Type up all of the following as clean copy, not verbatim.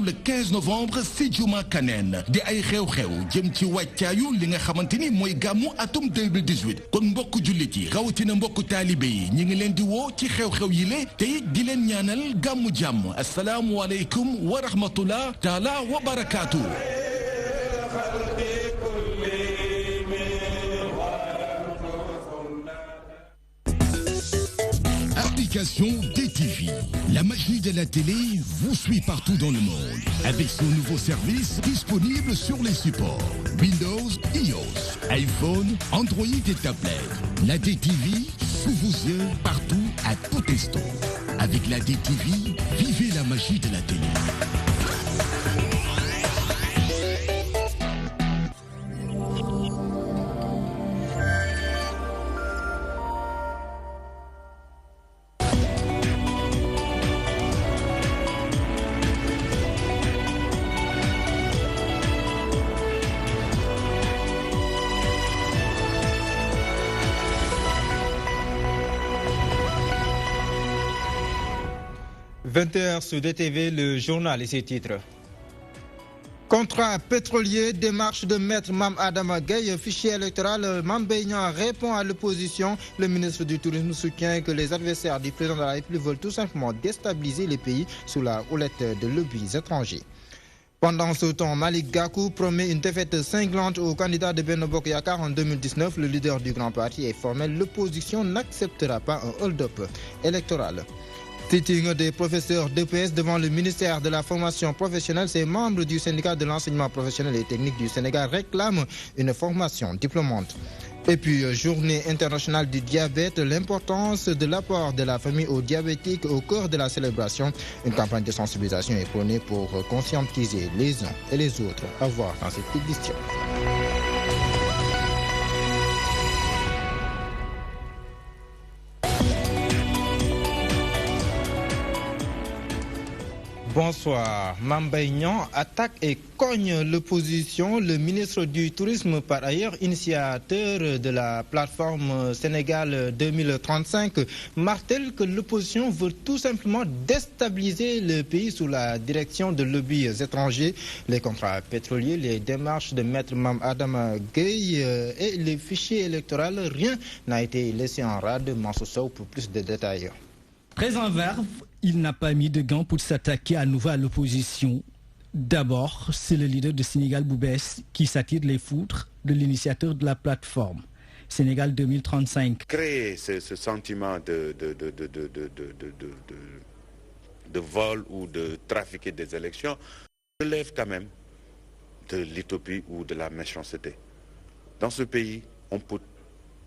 le 15 novembre si Juma Kanen di ay xew-xew jëm ci wàccaayu li nga xamante ni mooy gàmmu atum 2018 kon mbokku jullit yi rawatina mbokku taalibe yi ñi ngi leen di woo ci xew-xew yi le te it di leen ñaanal gàmmu jàmm asalaamu aleykum wa rahmatullah taala wa barakaatu. Application DTV. La magie de la télé vous suit partout dans le monde avec son nouveau service disponible sur les supports Windows, iOS, iPhone, Android et tablette. La DTV sous vos yeux partout à tout instant. Avec la DTV, vivez la magie de la télé. « 20h sur DTV, le journal et ses titres. Contrat pétrolier, démarche de maître Mam Adama Gueye, fichier électoral, Mame Mbaye Niang répond à l'opposition. Le ministre du Tourisme soutient que les adversaires du président de la République veulent tout simplement déstabiliser les pays sous la houlette de lobbies étrangers. Pendant ce temps, Malick Gakou promet une défaite cinglante au candidat de Benno Bokk Yakaar en 2019. Le leader du grand parti est formel. L'opposition n'acceptera pas un hold-up électoral. Sitting des professeurs d'EPS devant le ministère de la formation professionnelle, ces membres du syndicat de l'enseignement professionnel et technique du Sénégal réclament une formation diplômante. Et puis, journée internationale du diabète, l'importance de l'apport de la famille aux diabétiques au cœur de la célébration. Une campagne de sensibilisation est prônée pour conscientiser les uns et les autres. À voir dans cette édition. Bonsoir. Mame Mbaye Niang attaque et cogne l'opposition. Le ministre du Tourisme, par ailleurs initiateur de la plateforme Sénégal 2035, martèle que l'opposition veut tout simplement déstabiliser le pays sous la direction de lobbies étrangers. Les contrats pétroliers, les démarches de maître Mame Adama Gueye et les fichiers électoraux, rien n'a été laissé en rade. Mansour Sow pour plus de détails. Très en verve, il n'a pas mis de gants pour s'attaquer à nouveau à l'opposition. D'abord, c'est le leader de Sénégal Boubès qui s'attire les foudres de l'initiateur de la plateforme Sénégal 2035. Créer ce sentiment de vol ou de trafiquer des élections relève quand même de l'utopie ou de la méchanceté. Dans ce pays, on peut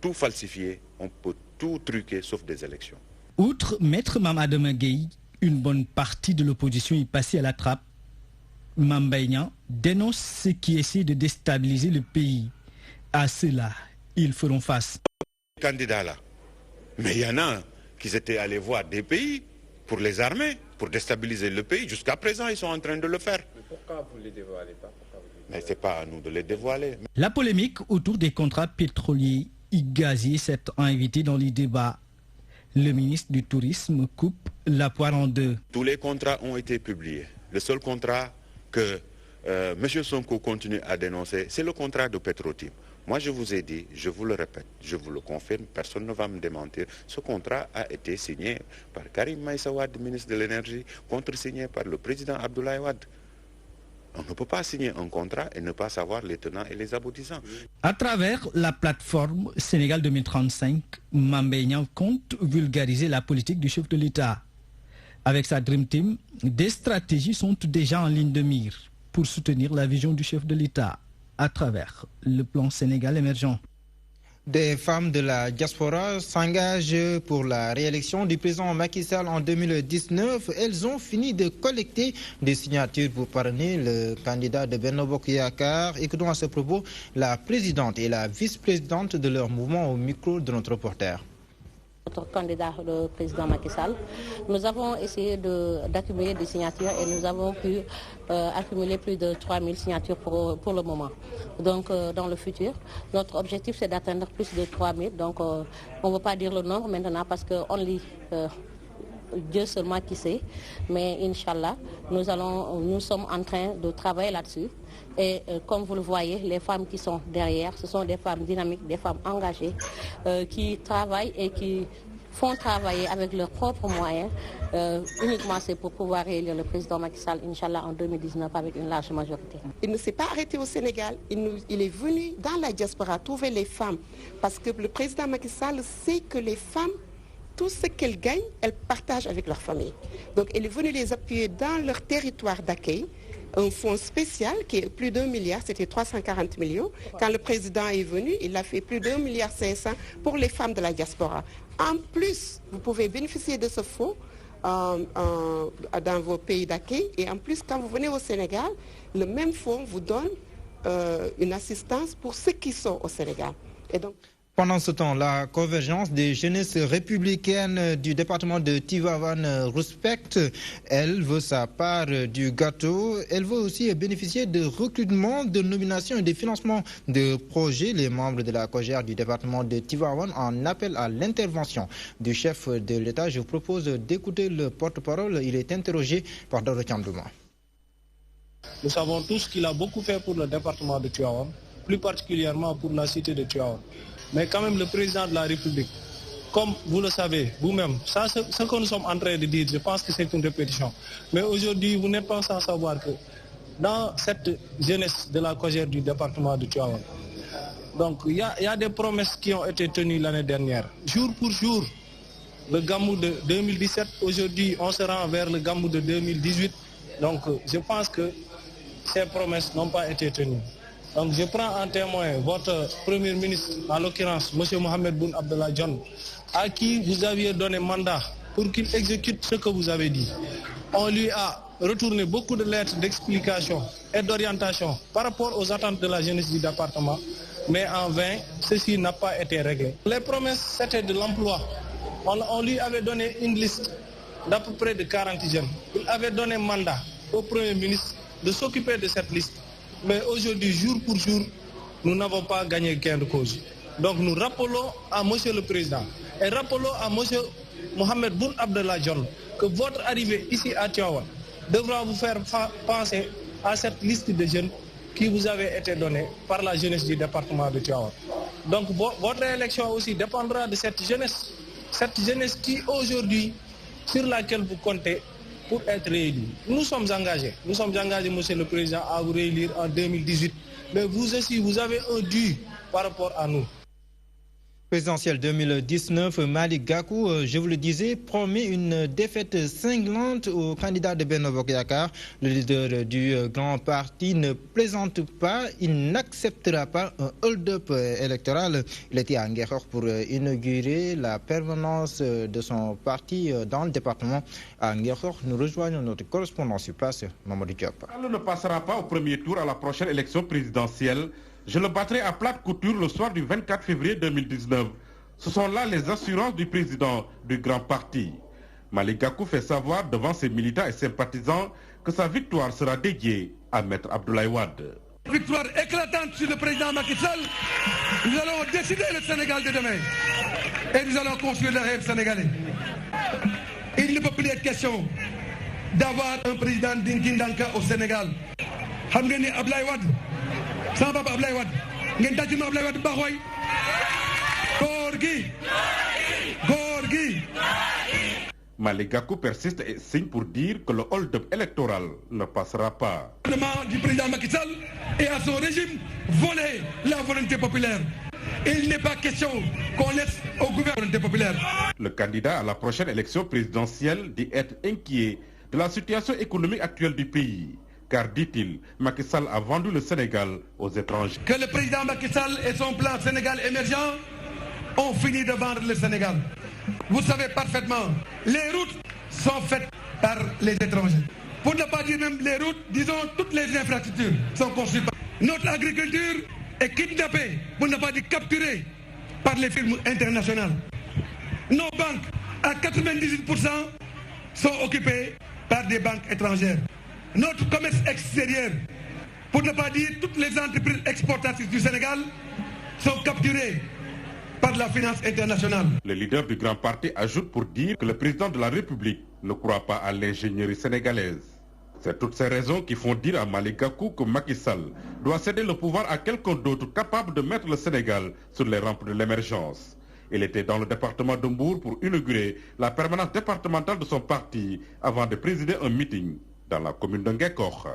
tout falsifier, on peut tout truquer sauf des élections. Outre maître Mame Adama Gueye, une bonne partie de l'opposition est passée à la trappe. Mame Mbaye Niang dénonce ceux qui essaient de déstabiliser le pays. À cela, ils feront face. Candidats là, mais il y en a qui étaient allés voir des pays pour les armer, pour déstabiliser le pays. Jusqu'à présent, ils sont en train de le faire. Mais pourquoi vous ne les dévoilez pas? Mais ce n'est pas à nous de les dévoiler. La polémique autour des contrats pétroliers et gaziers s'est invitée dans les débats. Le ministre du Tourisme coupe la poire en deux. Tous les contrats ont été publiés. Le seul contrat que M. Sonko continue à dénoncer, c'est le contrat de Petro-Tim. Moi, je vous ai dit, je vous le répète, je vous le confirme, personne ne va me démentir. Ce contrat a été signé par Karim Meïssa Wade, ministre de l'Énergie, contresigné par le président Abdoulaye Wade. On ne peut pas signer un contrat et ne pas savoir les tenants et les aboutissants. À travers la plateforme Sénégal 2035, Mame Mbaye Niang compte vulgariser la politique du chef de l'État. Avec sa Dream Team, des stratégies sont déjà en ligne de mire pour soutenir la vision du chef de l'État à travers le plan Sénégal émergent. Des femmes de la diaspora s'engagent pour la réélection du président Macky Sall en 2019. Elles ont fini de collecter des signatures pour parrainer le candidat de Benno Bokk Yakaar. Écoutons à ce propos la présidente et la vice-présidente de leur mouvement au micro de notre reporter. Notre candidat, le président Macky Sall, nous avons essayé d'accumuler des signatures et nous avons pu accumuler plus de 3000 signatures pour le moment. Donc dans le futur, notre objectif c'est d'atteindre plus de 3000. Donc on ne veut pas dire le nombre maintenant parce qu'on lit Dieu seulement qui sait. Mais Inch'Allah, nous sommes en train de travailler là-dessus. Et comme vous le voyez, les femmes qui sont derrière, ce sont des femmes dynamiques, des femmes engagées, qui travaillent et qui font travailler avec leurs propres moyens. Uniquement c'est pour pouvoir réélire le président Macky Sall, Inch'Allah, en 2019 avec une large majorité. Il ne s'est pas arrêté au Sénégal, il est venu dans la diaspora trouver les femmes. Parce que le président Macky Sall sait que les femmes, tout ce qu'elles gagnent, elles partagent avec leur famille. Donc il est venu les appuyer dans leur territoire d'accueil. Un fonds spécial qui est plus d'1 milliard, c'était 340 millions. Quand le président est venu, il a fait plus d'1,5 milliard pour les femmes de la diaspora. En plus, vous pouvez bénéficier de ce fonds dans vos pays d'accueil. Et en plus, quand vous venez au Sénégal, le même fonds vous donne une assistance pour ceux qui sont au Sénégal. Et donc, pendant ce temps, la convergence des jeunesses républicaines du département de Tivaouane respecte. Elle veut sa part du gâteau. Elle veut aussi bénéficier de recrutement, de nominations et de financement de projets. Les membres de la COJER du département de Tivaouane en appellent à l'intervention du chef de l'État. Je vous propose d'écouter le porte-parole. Il est interrogé par Doro Thiandouma. Nous savons tous qu'il a beaucoup fait pour le département de Tivaouane, plus particulièrement pour la cité de Tivaouane. Mais quand même le président de la République, comme vous le savez vous-même, ce que nous sommes en train de dire, je pense que c'est une répétition. Mais aujourd'hui, vous n'êtes pas sans savoir que dans cette jeunesse de la COJER du département de Tivaouane, donc il y a des promesses qui ont été tenues l'année dernière. Jour pour jour, le Gamou de 2017, aujourd'hui on se rend vers le Gamou de 2018. Donc je pense que ces promesses n'ont pas été tenues. Donc je prends en témoin votre Premier ministre, en l'occurrence M. Mohamed Boun Abdallah Dionne, à qui vous aviez donné mandat pour qu'il exécute ce que vous avez dit. On lui a retourné beaucoup de lettres d'explication et d'orientation par rapport aux attentes de la jeunesse du département, mais en vain, ceci n'a pas été réglé. Les promesses, c'était de l'emploi. On lui avait donné une liste d'à peu près de 40 jeunes. Il avait donné mandat au Premier ministre de s'occuper de cette liste. Mais aujourd'hui, jour pour jour, nous n'avons pas gagné gain de cause. Donc nous rappelons à M. le Président et rappelons à M. Mohamed Boun Abdallah Dionne que votre arrivée ici à Tivaouane devra vous faire penser à cette liste de jeunes qui vous avait été donnée par la jeunesse du département de Tivaouane. Donc votre élection aussi dépendra de cette jeunesse qui aujourd'hui, sur laquelle vous comptez pour être réélu. Nous sommes engagés, Monsieur le Président, à vous réélire en 2018. Mais vous aussi, vous avez un dû par rapport à nous. Présidentielle 2019, Malick Gakou, je vous le disais, promet une défaite cinglante au candidat de Benno Bokk Yakaar. Le leader du grand parti ne plaisante pas, il n'acceptera pas un hold-up électoral. Il était à Nguékokh pour inaugurer la permanence de son parti dans le département. À Nguékokh, nous rejoignons notre correspondant sur place, Mamadou Diop. Il ne passera pas au premier tour à la prochaine élection présidentielle. Je le battrai à plate couture le soir du 24 février 2019. Ce sont là les assurances du président du grand parti. Malick Gakou fait savoir devant ses militants et sympathisants que sa victoire sera dédiée à Maître Abdoulaye Wade. Victoire éclatante sur le président Macky Sall. Nous allons décider le Sénégal de demain. Et nous allons construire le rêve sénégalais. Il ne peut plus être question d'avoir un président d'Inkindanka au Sénégal. Hamgeni Abdoulaye Wade. Sans papa Abdoulaye Wade. Ngeen tàcc ma Abdoulaye Wade baax waay. Góor gi. Malick Gakou persiste et signe pour dire que le hold-up électoral ne passera pas. Le gouvernement du président Macky Sall et à son régime voler la volonté populaire. Il n'est pas question qu'on laisse au gouvernement populaire. Le candidat à la prochaine élection présidentielle dit être inquiet de la situation économique actuelle du pays. Car, dit-il, Macky Sall a vendu le Sénégal aux étrangers. Que le président Macky Sall et son plan Sénégal émergent ont fini de vendre le Sénégal. Vous savez parfaitement, les routes sont faites par les étrangers. Pour ne pas dire même les routes, disons toutes les infrastructures sont conçues par... Notre agriculture est kidnappée, pour ne pas dire capturée, par les firmes internationales. Nos banques, à 98%, sont occupées par des banques étrangères. Notre commerce extérieur, pour ne pas dire toutes les entreprises exportatrices du Sénégal, sont capturées par la finance internationale. Le leader du grand parti ajoute pour dire que le président de la République ne croit pas à l'ingénierie sénégalaise. C'est toutes ces raisons qui font dire à Malick Gakou que Macky Sall doit céder le pouvoir à quelqu'un d'autre capable de mettre le Sénégal sur les rampes de l'émergence. Il était dans le département de Mbour pour inaugurer la permanence départementale de son parti avant de présider un meeting dans la commune de Ngekokh.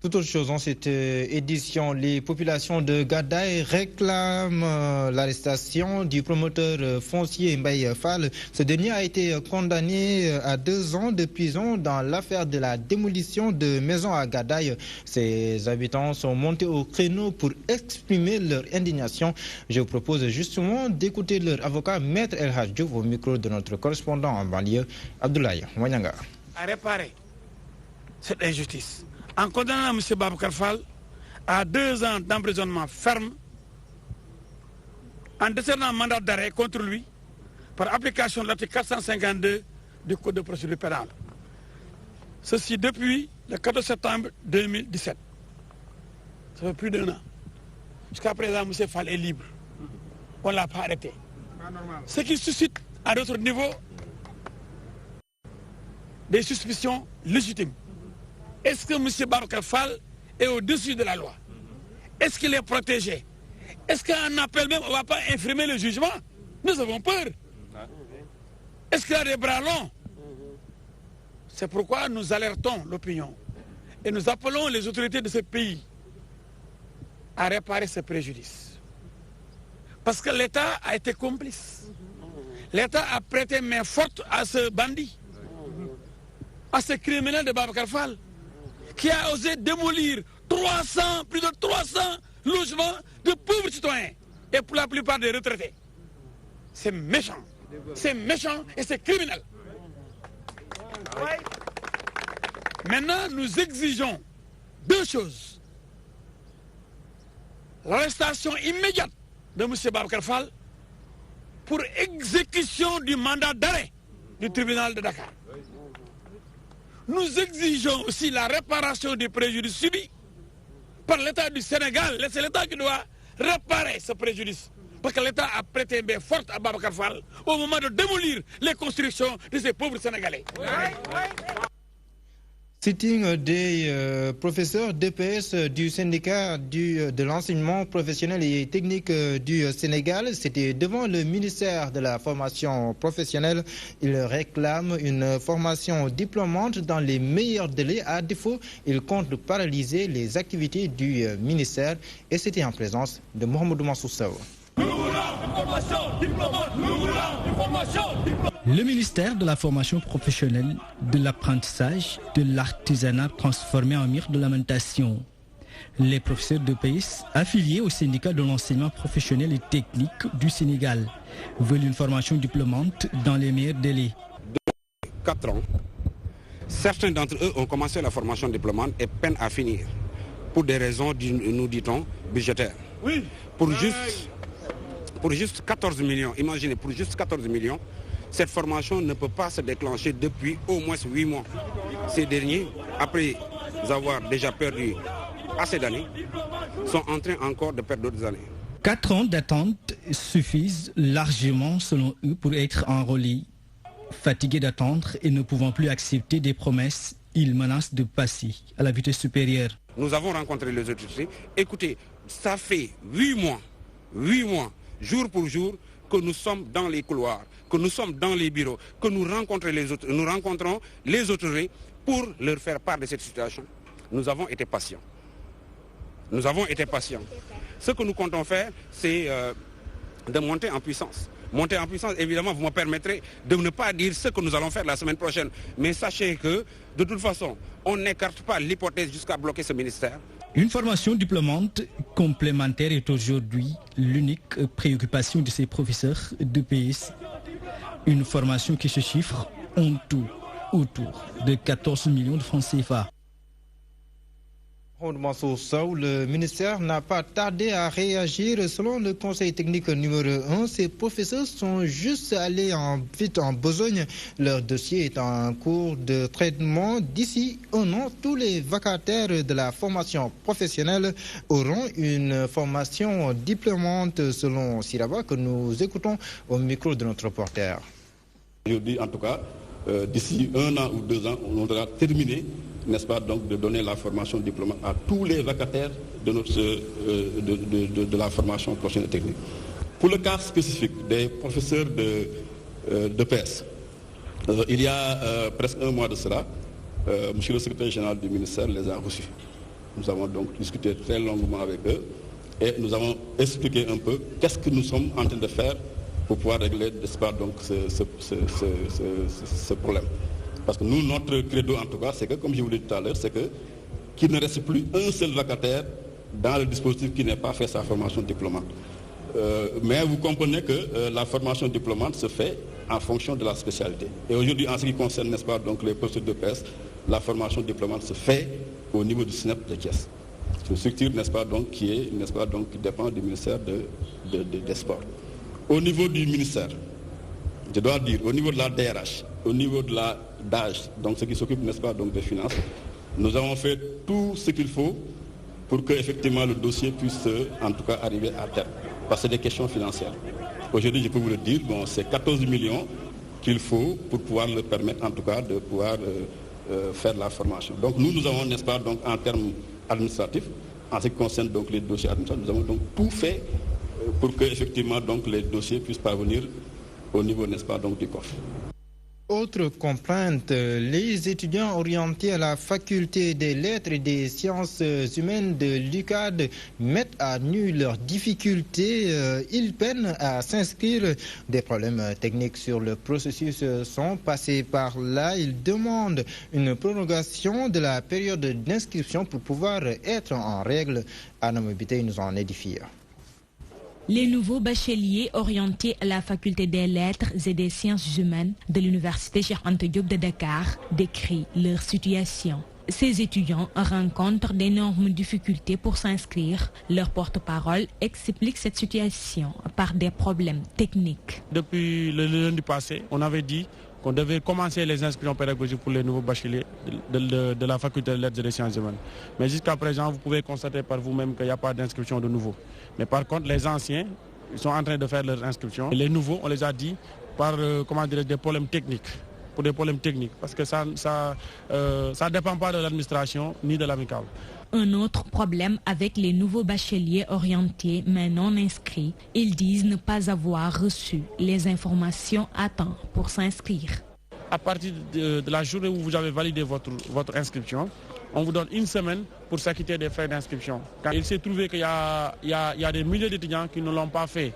Toute autre chose, en cette édition, les populations de Gadaye réclament l'arrestation du promoteur foncier Mbaye Fall. Ce dernier a été condamné à 2 ans de prison dans l'affaire de la démolition de maisons à Gadaye. Ses habitants sont montés au créneau pour exprimer leur indignation. Je vous propose justement d'écouter leur avocat, Maître El Hadj Diouf, au micro de notre correspondant en banlieue, Abdoulaye Mwanyanga. À réparer cette injustice, en condamnant M. Babacar Fall à 2 ans d'emprisonnement ferme, en décernant un mandat d'arrêt contre lui par application de l'article 452 du Code de procédure pénale. Ceci depuis le 14 septembre 2017. Ça fait plus d'1 an. Jusqu'à présent, M. Fall est libre. On ne l'a pas arrêté. Ce qui suscite à d'autres niveaux des suspicions légitimes. Est-ce que M. Babacar Fall est au-dessus de la loi? Est-ce qu'il est protégé? Est-ce qu'un appel même, on ne va pas infirmer le jugement? Nous avons peur. Est-ce qu'il a des bras longs? C'est pourquoi nous alertons l'opinion et nous appelons les autorités de ce pays à réparer ce préjudice. Parce que l'État a été complice. L'État a prêté main forte à ce bandit, à ce criminel de Babacar Fall, qui a osé démolir plus de 300 logements de pauvres citoyens, et pour la plupart des retraités. C'est méchant et c'est criminel. Maintenant, nous exigeons 2 choses. L'arrestation immédiate de M. Babacar Fall pour exécution du mandat d'arrêt du tribunal de Dakar. Nous exigeons aussi la réparation des préjudices subis par l'État du Sénégal. C'est l'État qui doit réparer ce préjudice. Parce que l'État a prêté main forte à Babacar Fall au moment de démolir les constructions de ces pauvres Sénégalais. Sitting des professeurs d'EPS du syndicat de l'enseignement professionnel et technique du Sénégal, c'était devant le ministère de la formation professionnelle. Ils réclament une formation diplômante dans les meilleurs délais. À défaut, ils comptent paralyser les activités du ministère. Et c'était en présence de Mohamedou Mansour Sow. Le ministère de la formation professionnelle, de l'apprentissage, de l'artisanat transformé en mire de lamentation. Les professeurs de pays affiliés au syndicat de l'enseignement professionnel et technique du Sénégal veulent une formation diplômante dans les meilleurs délais. Depuis 4 ans, certains d'entre eux ont commencé la formation diplômante et peinent à finir pour des raisons, nous dit-on, budgétaires. Oui. Pour juste 14 millions, imaginez, pour juste 14 millions, cette formation ne peut pas se déclencher depuis au moins 8 mois. Ces derniers, après avoir déjà perdu assez d'années, sont en train encore de perdre d'autres années. 4 ans d'attente suffisent largement, selon eux, pour être enrôlés. Fatigués d'attendre et ne pouvant plus accepter des promesses, ils menacent de passer à la vitesse supérieure. Nous avons rencontré les autorités. Écoutez, ça fait 8 mois, jour pour jour, que nous sommes dans les couloirs, que nous sommes dans les bureaux, que nous rencontrons les autorités pour leur faire part de cette situation. Nous avons été patients. Ce que nous comptons faire, c'est de monter en puissance. Monter en puissance, évidemment, vous me permettrez de ne pas dire ce que nous allons faire la semaine prochaine. Mais sachez que, de toute façon, on n'écarte pas l'hypothèse jusqu'à bloquer ce ministère. Une formation diplômante complémentaire est aujourd'hui l'unique préoccupation de ces professeurs de PS. Une formation qui se chiffre en tout autour de 14 millions de francs CFA. Le ministère n'a pas tardé à réagir. Selon le conseil technique numéro 1, ces professeurs sont juste allés vite en besogne. Leur dossier est en cours de traitement. D'ici un an, tous les vacataires de la formation professionnelle auront une formation diplômante, selon Siraba, que nous écoutons au micro de notre reporter. Je dis en tout cas, d'ici 1 an ou 2 ans, on aura terminé, n'est-ce pas, donc de donner la formation diplômante à tous les vacataires de la formation professionnelle technique. Pour le cas spécifique des professeurs de PS, il y a presque un mois de cela, monsieur le secrétaire général du ministère les a reçus. Nous avons donc discuté très longuement avec eux et nous avons expliqué un peu qu'est-ce que nous sommes en train de faire pour pouvoir régler, n'est-ce pas, donc ce problème. Parce que nous, notre credo en tout cas, c'est que, comme je vous l'ai dit tout à l'heure, c'est qu'il ne reste plus un seul vacataire dans le dispositif qui n'ait pas fait sa formation diplômante. Mais vous comprenez que la formation diplômante se fait en fonction de la spécialité. Et aujourd'hui, en ce qui concerne, n'est-ce pas, donc les postes de PS, la formation diplômante se fait au niveau du SNEP de Thiès. C'est une structure, n'est-ce pas, donc qui dépend du ministère des Sports. Au niveau du ministère, je dois dire, au niveau de la DRH, au niveau de la DAGE, donc ce qui s'occupe, n'est-ce pas, donc des finances, nous avons fait tout ce qu'il faut pour que effectivement le dossier puisse en tout cas arriver à terme. Parce que c'est des questions financières. Aujourd'hui, je peux vous le dire, bon, c'est 14 millions qu'il faut pour pouvoir leur permettre en tout cas de pouvoir faire la formation. Donc nous avons, n'est-ce pas, donc en termes administratifs, en ce qui concerne donc les dossiers administratifs, nous avons donc tout fait pour que effectivement donc les dossiers puissent parvenir au niveau, n'est-ce pas, donc du coffre. Autre contrainte, les étudiants orientés à la faculté des lettres et des sciences humaines de l'UCAD mettent à nu leurs difficultés. Ils peinent à s'inscrire. Des problèmes techniques sur le processus sont passés par là. Ils demandent une prolongation de la période d'inscription pour pouvoir être en règle. Anna Mobité nous en édifie. Les nouveaux bacheliers orientés à la faculté des lettres et des sciences humaines de l'université Cheikh Anta Diop de Dakar décrivent leur situation. Ces étudiants rencontrent d'énormes difficultés pour s'inscrire. Leur porte-parole explique cette situation par des problèmes techniques. Depuis le lundi passé, on avait dit qu'on devait commencer les inscriptions pédagogiques pour les nouveaux bacheliers de la faculté des lettres et des sciences humaines. Mais jusqu'à présent, vous pouvez constater par vous-même qu'il n'y a pas d'inscription de nouveaux. Mais par contre, les anciens, ils sont en train de faire leurs inscriptions. Et les nouveaux, on les a dit par des problèmes techniques. Pour des problèmes techniques, parce que ça ne dépend pas de l'administration ni de l'amicale. Un autre problème avec les nouveaux bacheliers orientés mais non inscrits, ils disent ne pas avoir reçu les informations à temps pour s'inscrire. À partir de la journée où vous avez validé votre inscription, on vous donne une semaine pour s'acquitter des frais d'inscription. Quand il s'est trouvé qu'il y a des milliers d'étudiants qui ne l'ont pas fait,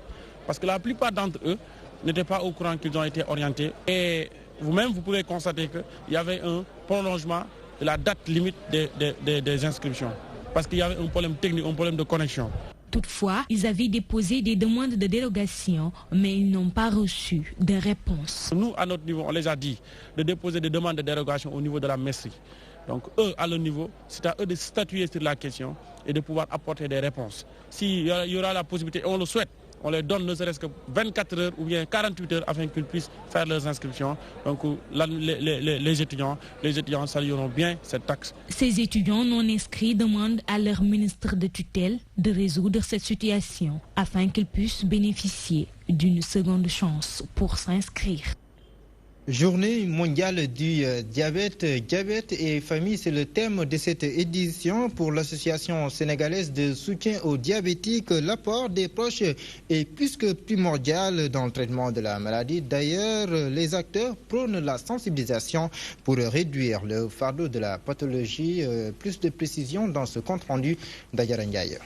parce que la plupart d'entre eux n'étaient pas au courant qu'ils ont été orientés. Et vous-même, vous pouvez constater qu'il y avait un prolongement de la date limite des inscriptions. Parce qu'il y avait un problème technique, un problème de connexion. Toutefois, ils avaient déposé des demandes de dérogation, mais ils n'ont pas reçu de réponse. Nous, à notre niveau, on les a dit de déposer des demandes de dérogation au niveau de la MESRI. Donc eux, à leur niveau, c'est à eux de statuer sur la question et de pouvoir apporter des réponses. S'il y aura la possibilité, et on le souhaite, on les donne ne serait-ce que 24 heures ou bien 48 heures afin qu'ils puissent faire leurs inscriptions. Donc les étudiants salueront bien cette taxe. Ces étudiants non inscrits demandent à leur ministre de tutelle de résoudre cette situation afin qu'ils puissent bénéficier d'une seconde chance pour s'inscrire. Journée mondiale du diabète. Diabète et famille, c'est le thème de cette édition. Pour l'association sénégalaise de soutien aux diabétiques, l'apport des proches est plus que primordial dans le traitement de la maladie. D'ailleurs, les acteurs prônent la sensibilisation pour réduire le fardeau de la pathologie. Plus de précisions dans ce compte-rendu d'Ayarangaya.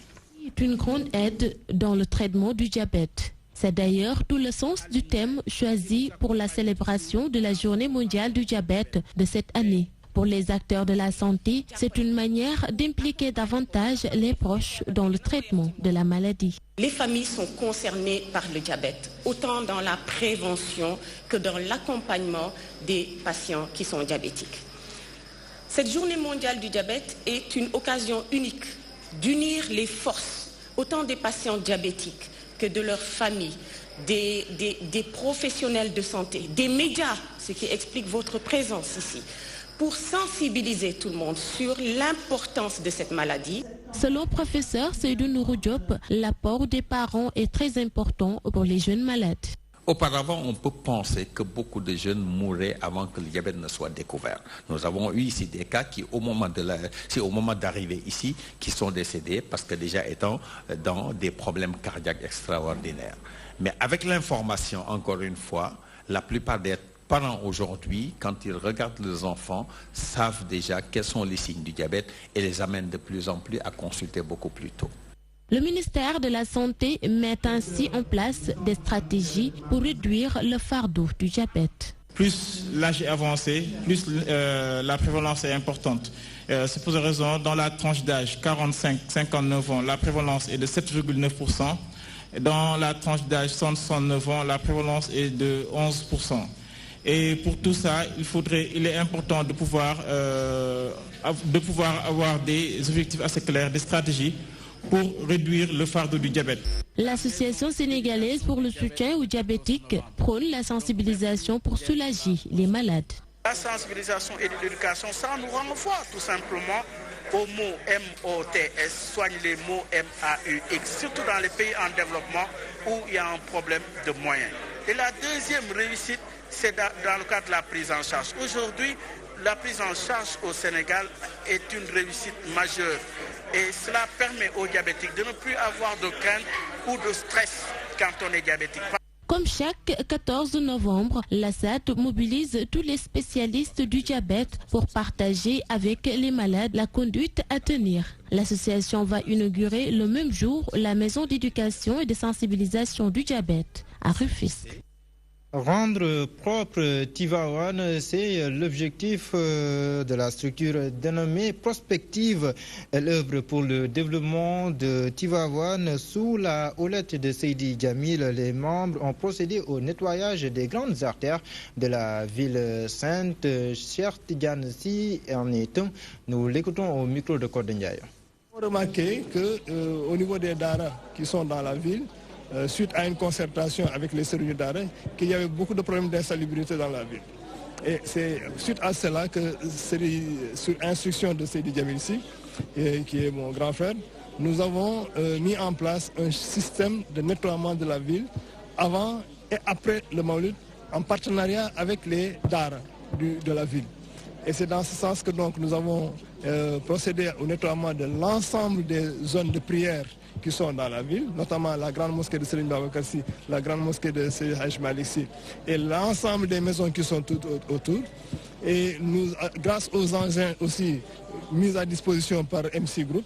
C'est une grande aide dans le traitement du diabète. C'est d'ailleurs tout le sens du thème choisi pour la célébration de la Journée mondiale du diabète de cette année. Pour les acteurs de la santé, c'est une manière d'impliquer davantage les proches dans le traitement de la maladie. Les familles sont concernées par le diabète, autant dans la prévention que dans l'accompagnement des patients qui sont diabétiques. Cette journée mondiale du diabète est une occasion unique d'unir les forces, autant des patients diabétiques que de leurs familles, des professionnels de santé, des médias, ce qui explique votre présence ici, pour sensibiliser tout le monde sur l'importance de cette maladie. Selon le professeur Seydou Nourou Diop, l'apport des parents est très important pour les jeunes malades. Auparavant, on peut penser que beaucoup de jeunes mouraient avant que le diabète ne soit découvert. Nous avons eu ici des cas qui, au moment d'arriver ici, qui sont décédés parce que déjà étant dans des problèmes cardiaques extraordinaires. Mais avec l'information, encore une fois, la plupart des parents aujourd'hui, quand ils regardent leurs enfants, savent déjà quels sont les signes du diabète et les amènent de plus en plus à consulter beaucoup plus tôt. Le ministère de la Santé met ainsi en place des stratégies pour réduire le fardeau du diabète. Plus l'âge est avancé, plus la prévalence est importante. C'est pour cette raison, dans la tranche d'âge 45-59 ans, la prévalence est de 7,9%. Dans la tranche d'âge 169 ans, la prévalence est de 11%. Et pour tout ça, il est important de pouvoir avoir des objectifs assez clairs, des stratégies pour réduire le fardeau du diabète. L'Association sénégalaise pour le soutien aux diabétiques prône la sensibilisation pour soulager les malades. La sensibilisation et l'éducation, ça nous renvoie tout simplement au mot MOTS, soigne les mots MAUX, surtout dans les pays en développement où il y a un problème de moyens. Et la deuxième réussite, c'est dans le cadre de la prise en charge. Aujourd'hui, la prise en charge au Sénégal est une réussite majeure. Et cela permet aux diabétiques de ne plus avoir de crainte ou de stress quand on est diabétique. Comme chaque 14 novembre, la SAD mobilise tous les spécialistes du diabète pour partager avec les malades la conduite à tenir. L'association va inaugurer le même jour la maison d'éducation et de sensibilisation du diabète à Rufisque. Rendre propre Tivaouane, c'est l'objectif de la structure dénommée Prospective. Elle œuvre pour le développement de Tivaouane sous la houlette de Seydi Djamil. Les membres ont procédé au nettoyage des grandes artères de la ville sainte. Cheikh Tidiane Sy en est un. Nous l'écoutons au micro de Kordendiaï. On a remarqué qu'au niveau des daras qui sont dans la ville, suite à une concertation avec les services d'arrêt, qu'il y avait beaucoup de problèmes d'insalubrité dans la ville. Et c'est suite à cela que, sur instruction de Seydi Djamil Sy, qui est mon grand frère, nous avons mis en place un système de nettoiement de la ville avant et après le Maulid, en partenariat avec les daras de la ville. Et c'est dans ce sens que donc, nous avons procédé au nettoiement de l'ensemble des zones de prière qui sont dans la ville, notamment la grande mosquée de Serigne Babacar Sy, la grande mosquée de Seydi Hadji Malick Sy et l'ensemble des maisons qui sont tout autour. Et nous, grâce aux engins aussi mis à disposition par MC Group,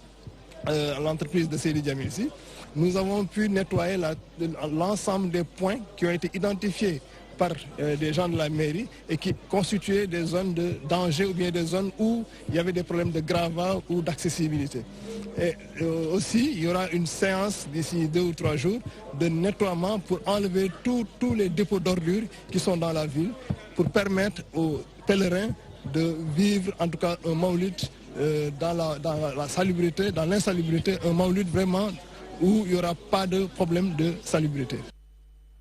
l'entreprise de Seydi Djamil Sy, nous avons pu nettoyer l'ensemble des points qui ont été identifiés par des gens de la mairie et qui constituaient des zones de danger ou bien des zones où il y avait des problèmes de gravat ou d'accessibilité. Et aussi, il y aura une séance d'ici 2 ou 3 jours de nettoiement pour enlever tous les dépôts d'ordures qui sont dans la ville pour permettre aux pèlerins de vivre en tout cas un maulid dans la salubrité, dans l'insalubrité, un maulid vraiment où il n'y aura pas de problème de salubrité.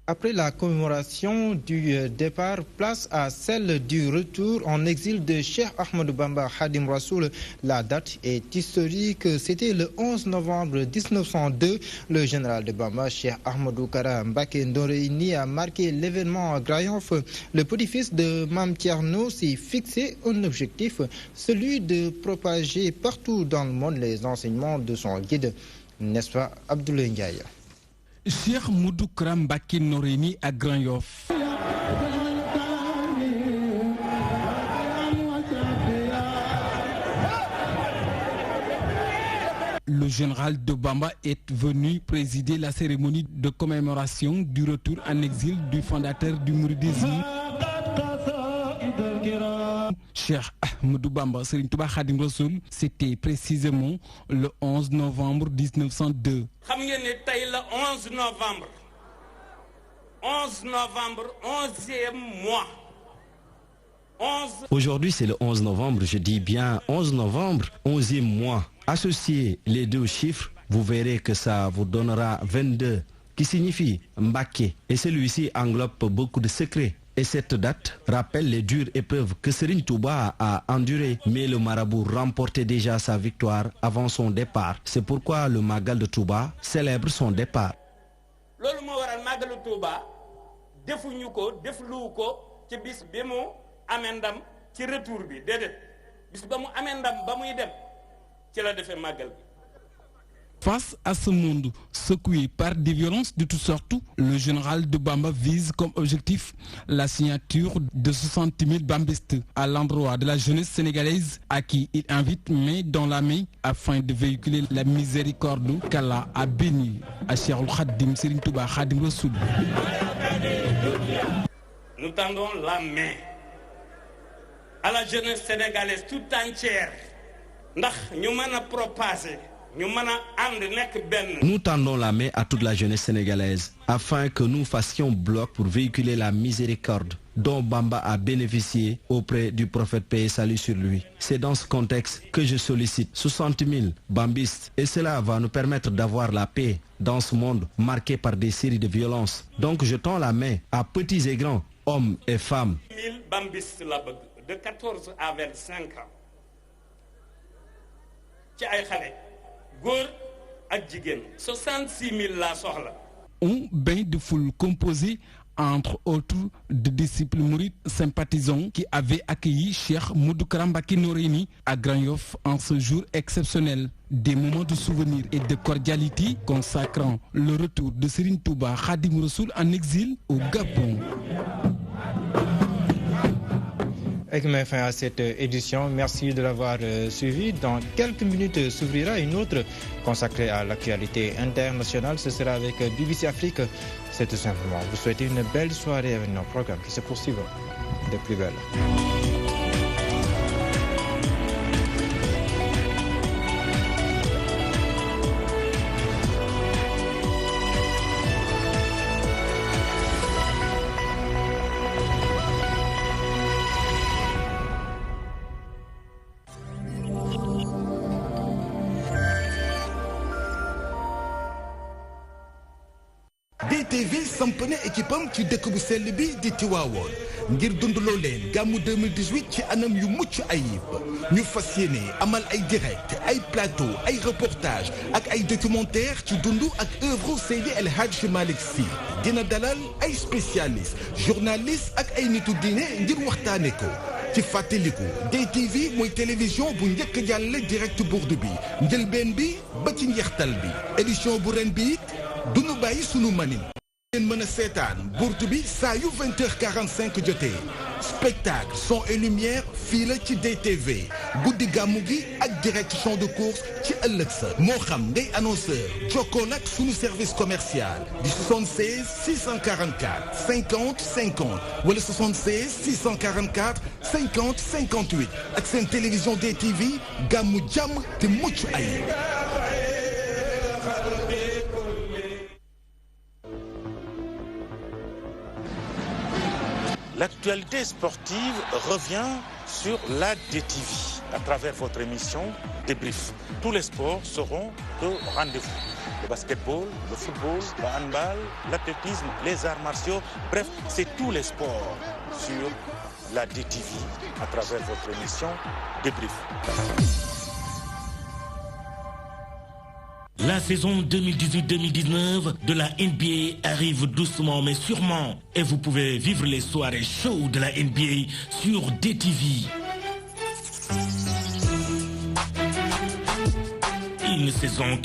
Après la commémoration du départ, place à celle du retour en exil de Cheikh Ahmadou Bamba Khadim Rassoul. La date est historique. C'était le 11 novembre 1902. Le général de Bamba, Cheikh Ahmadou Kara Mbacké Noreyni, a marqué l'événement à Grand-Yoff. Le petit-fils de Mame Thierno s'est fixé un objectif, celui de propager partout dans le monde les enseignements de son guide. N'est-ce pas, Abdoulaye Ndiaye? Cheikh Ahmadou Kara Mbacké Noreyni à Grand-Yoff. Le général de Bamba est venu présider la cérémonie de commémoration du retour en exil du fondateur du mouridisme, Cheikh Ahmadou Bamba Serigne Touba Khadim Rassoul. C'était précisément le 11 novembre 1902. xam ngeen ne tey la 11 novembre 11e mois Aujourd'hui, c'est le 11 novembre, je dis bien 11 novembre, 11e mois. Associez les deux chiffres, vous verrez que ça vous donnera 22, qui signifie Mbaké. Et celui-ci englobe beaucoup de secrets. Et cette date rappelle les dures épreuves que Serigne Touba a endurées. Mais le marabout remportait déjà sa victoire avant son départ. C'est pourquoi le Magal de Touba célèbre son départ. loolu moo waral Magalu Touba defuñu ko deflu ko ci bis bi mu amee ndam ci retour bi déedéet bis ba mu amee ndam ba muy dem ci la defee màggal bi. Face à ce monde secoué par des violences de toutes sortes, le général de Bamba vise comme objectif la signature de 60 000 bambistes à l'endroit de la jeunesse sénégalaise à qui il invite main dans la main afin de véhiculer la miséricorde qu'Allah a bénie à Cheikhoul Khadim Serigne Touba Khadim Rassoul. Nous tendons la main à la jeunesse sénégalaise tout entière ndax ñu mën a propager. Nous tendons la main à toute la jeunesse sénégalaise afin que nous fassions bloc pour véhiculer la miséricorde dont Bamba a bénéficié auprès du prophète paix et salut sur lui. C'est dans ce contexte que je sollicite 60 000 bambistes et cela va nous permettre d'avoir la paix dans ce monde marqué par des séries de violences. Donc je tends la main à petits et grands, hommes et femmes. 1000 bambistes la bëgg de 14 à 25 ans ci ay xale. 66 000 la soxla. Un bain de foule composé entre autres de disciples mourides sympathisants qui avaient accueilli Cheikh Modou Kara Mbacké Noreyni à Grand Yoff en ce jour exceptionnel. Des moments de souvenir et de cordialité consacrant le retour de Serigne Touba Khadim Rassoul en exil au Gabon. Et qui met fin à cette édition. Merci de l'avoir suivi. Dans quelques minutes s'ouvrira une autre consacrée à l'actualité internationale. Ce sera avec BBC Afrique. C'est tout simplement. Vous souhaitez une belle soirée avec nos programmes qui se poursuivront de plus belle. DTV sampane équipe am ci dëkk bu sell bi di Tiwaawoon ngir dundaloo leen gàmmu 2018 ci anam yu mucc ayib ñu fas yéene amal ay direct ay plateau ay reportage ak ay documentaire ci dundu ak œuvre Seydi El Hadji Malick Sy dina dalal ay spécialiste journaliste ak ay nitu diine ngir waxtaane ko ci fàttaliku DTV mooy télévision bu njëkk jàlle direct bourde bi njëlbeen bi ba ci njeextal bi édition bu ren bi it duñu bàyyi sunu manin ngeen mën a seetaan bourde bi saa yu 20h45 jotee spectacle son et lumière fii la ci DTV guddi gàmmu gi ak direct champ de course ci ëllëg sa moo xam ngay annonceur jokkool ak sunu service commercial di 76 644 50 50 wala 76 644 50 58 ak seen télévision DTV gàmmu jàmm te mucc ayib. L'actualité sportive revient sur la DTV à travers votre émission Débrief. Tous les sports seront au rendez-vous. Le basketball, le football, le handball, l'athlétisme, les arts martiaux, bref, c'est tous les sports sur la DTV à travers votre émission Débrief. La saison 2018-2019 de la NBA arrive doucement mais sûrement et vous pouvez vivre les soirées chaudes de la NBA sur DTV. Une saison